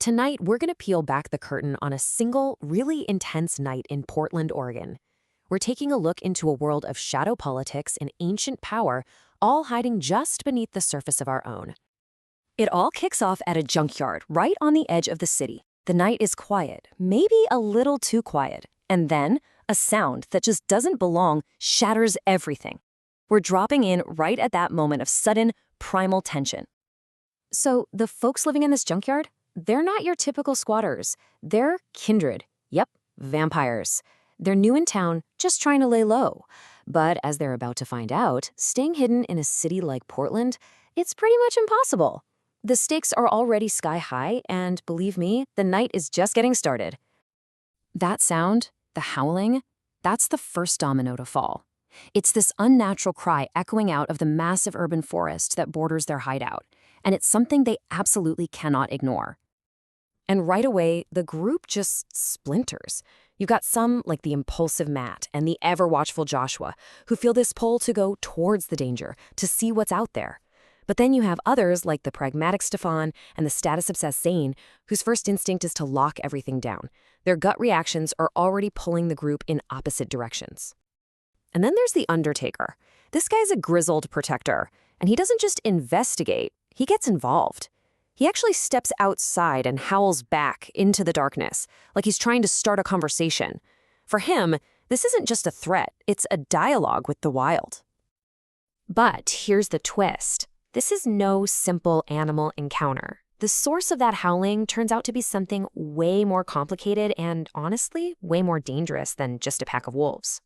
Tonight, we're going to peel back the curtain on a single, really intense night in Portland, Oregon. We're taking a look into a world of shadow politics and ancient power, all hiding just beneath the surface of our own. It all kicks off at a junkyard right on the edge of the city. The night is quiet, maybe a little too quiet, and then a sound that just doesn't belong shatters everything. We're dropping in right at that moment of sudden, primal tension. So, the folks living in this junkyard? They're not your typical squatters. They're kindred. Yep, vampires. They're new in town, just trying to lay low. But as they're about to find out, staying hidden in a city like Portland, it's pretty much impossible. The stakes are already sky high, and believe me, the night is just getting started. That sound, the howling, that's the first domino to fall. It's this unnatural cry echoing out of the massive urban forest that borders their hideout, and it's something they absolutely cannot ignore. And right away, the group just splinters. You've got some, like the impulsive Matt and the ever-watchful Joshua, who feel this pull to go towards the danger, to see what's out there. But then you have others, like the pragmatic Stefan and the status-obsessed Zane, whose first instinct is to lock everything down. Their gut reactions are already pulling the group in opposite directions. And then there's the Undertaker. This guy's a grizzled protector, and he doesn't just investigate, he gets involved. He actually steps outside and howls back into the darkness, like he's trying to start a conversation. For him, this isn't just a threat, it's a dialogue with the wild. But here's the twist. This is no simple animal encounter. The source of that howling turns out to be something way more complicated and, honestly, way more dangerous than just a pack of wolves.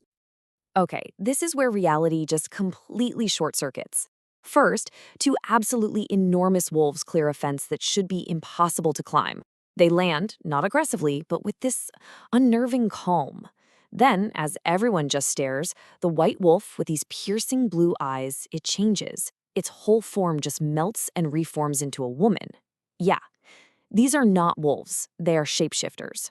Okay, this is where reality just completely short-circuits. First, two absolutely enormous wolves clear a fence that should be impossible to climb. They land, not aggressively, but with this unnerving calm. Then, as everyone just stares, the white wolf with these piercing blue eyes, it changes. Its whole form just melts and reforms into a woman. Yeah, these are not wolves, they are shapeshifters.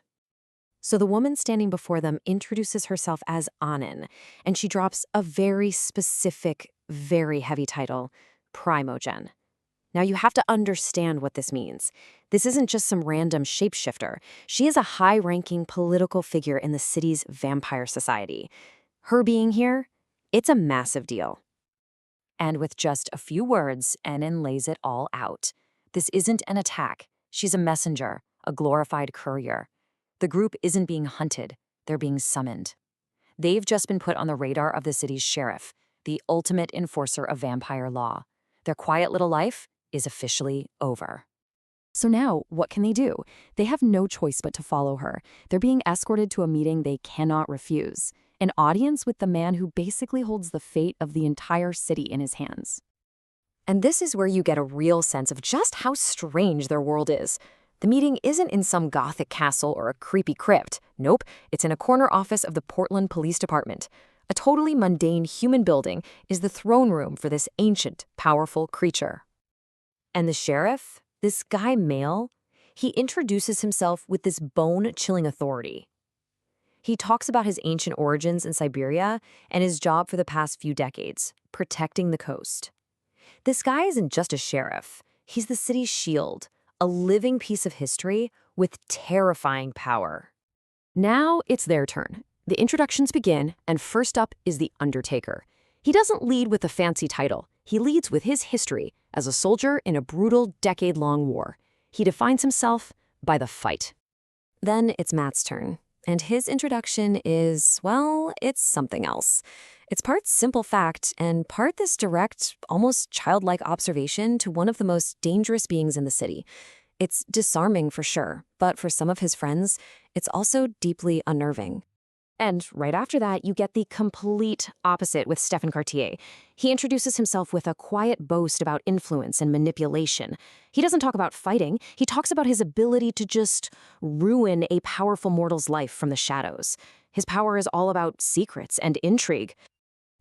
So the woman standing before them introduces herself as Anin, and she drops a very specific, very heavy title, Primogen. Now you have to understand what this means. This isn't just some random shapeshifter. She is a high-ranking political figure in the city's vampire society. Her being here, it's a massive deal. And with just a few words, Anin lays it all out. This isn't an attack. She's a messenger, a glorified courier. The group isn't being hunted, they're being summoned. They've just been put on the radar of the city's sheriff, the ultimate enforcer of vampire law. Their quiet little life is officially over. So now, what can they do? They have no choice but to follow her. They're being escorted to a meeting they cannot refuse. An audience with the man who basically holds the fate of the entire city in his hands. And this is where you get a real sense of just how strange their world is. The meeting isn't in some gothic castle or a creepy crypt. Nope, it's in a corner office of the Portland Police Department. A totally mundane human building is the throne room for this ancient, powerful creature. And the sheriff, this guy Male, he introduces himself with this bone-chilling authority. He talks about his ancient origins in Siberia and his job for the past few decades, protecting the coast. This guy isn't just a sheriff, he's the city's shield, a living piece of history with terrifying power. Now it's their turn. The introductions begin, and first up is the Undertaker. He doesn't lead with a fancy title. He leads with his history as a soldier in a brutal decade-long war. He defines himself by the fight. Then it's Matt's turn, and his introduction is, well, it's something else. It's part simple fact and part this direct, almost childlike observation to one of the most dangerous beings in the city. It's disarming for sure, but for some of his friends, it's also deeply unnerving. And right after that, you get the complete opposite with Stephen Cartier. He introduces himself with a quiet boast about influence and manipulation. He doesn't talk about fighting. He talks about his ability to just ruin a powerful mortal's life from the shadows. His power is all about secrets and intrigue.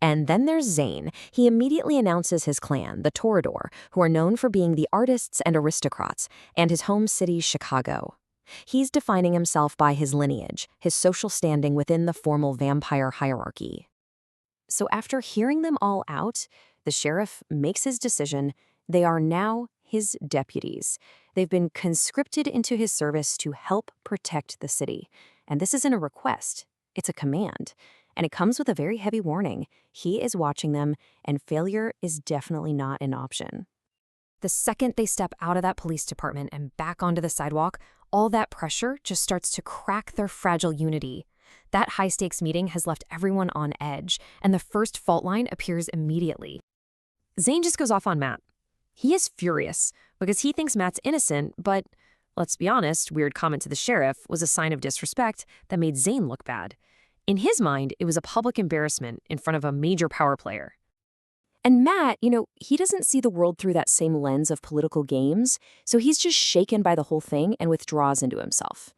And then there's Zane. He immediately announces his clan, the Toreador, who are known for being the artists and aristocrats, and his home city, Chicago. He's defining himself by his lineage, his social standing within the formal vampire hierarchy. So after hearing them all out, the sheriff makes his decision. They are now his deputies. They've been conscripted into his service to help protect the city. And this isn't a request, it's a command. And it comes with a very heavy warning. He is watching them, and failure is definitely not an option. The second they step out of that police department and back onto the sidewalk, all that pressure just starts to crack their fragile unity. That high-stakes meeting has left everyone on edge, and the first fault line appears immediately. Zane just goes off on Matt. He is furious because he thinks Matt's innocent, but let's be honest, weird comment to the sheriff was a sign of disrespect that made Zane look bad. In his mind, it was a public embarrassment in front of a major power player. And Matt, he doesn't see the world through that same lens of political games, so he's just shaken by the whole thing and withdraws into himself.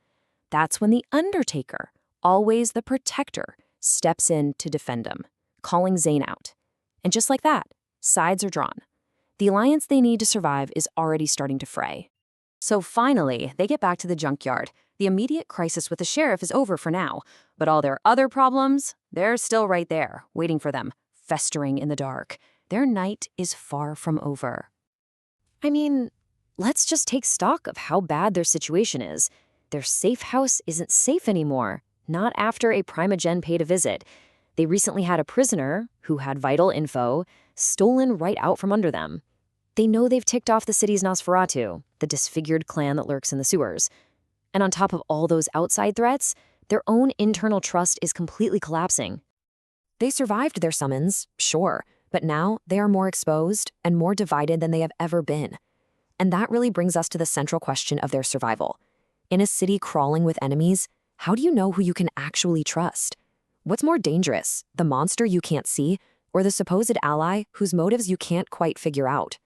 That's when the Undertaker, always the protector, steps in to defend him, calling Zane out. And just like that, sides are drawn. The alliance they need to survive is already starting to fray. So finally, they get back to the junkyard. The immediate crisis with the sheriff is over for now, but all their other problems, they're still right there, waiting for them, festering in the dark. Their night is far from over. I mean, let's just take stock of how bad their situation is. Their safe house isn't safe anymore, not after a Primogen paid a visit. They recently had a prisoner, who had vital info, stolen right out from under them. They know they've ticked off the city's Nosferatu, the disfigured clan that lurks in the sewers. And on top of all those outside threats, their own internal trust is completely collapsing. They survived their summons, sure, but now they are more exposed and more divided than they have ever been. And that really brings us to the central question of their survival. In a city crawling with enemies, how do you know who you can actually trust? What's more dangerous, the monster you can't see, or the supposed ally whose motives you can't quite figure out?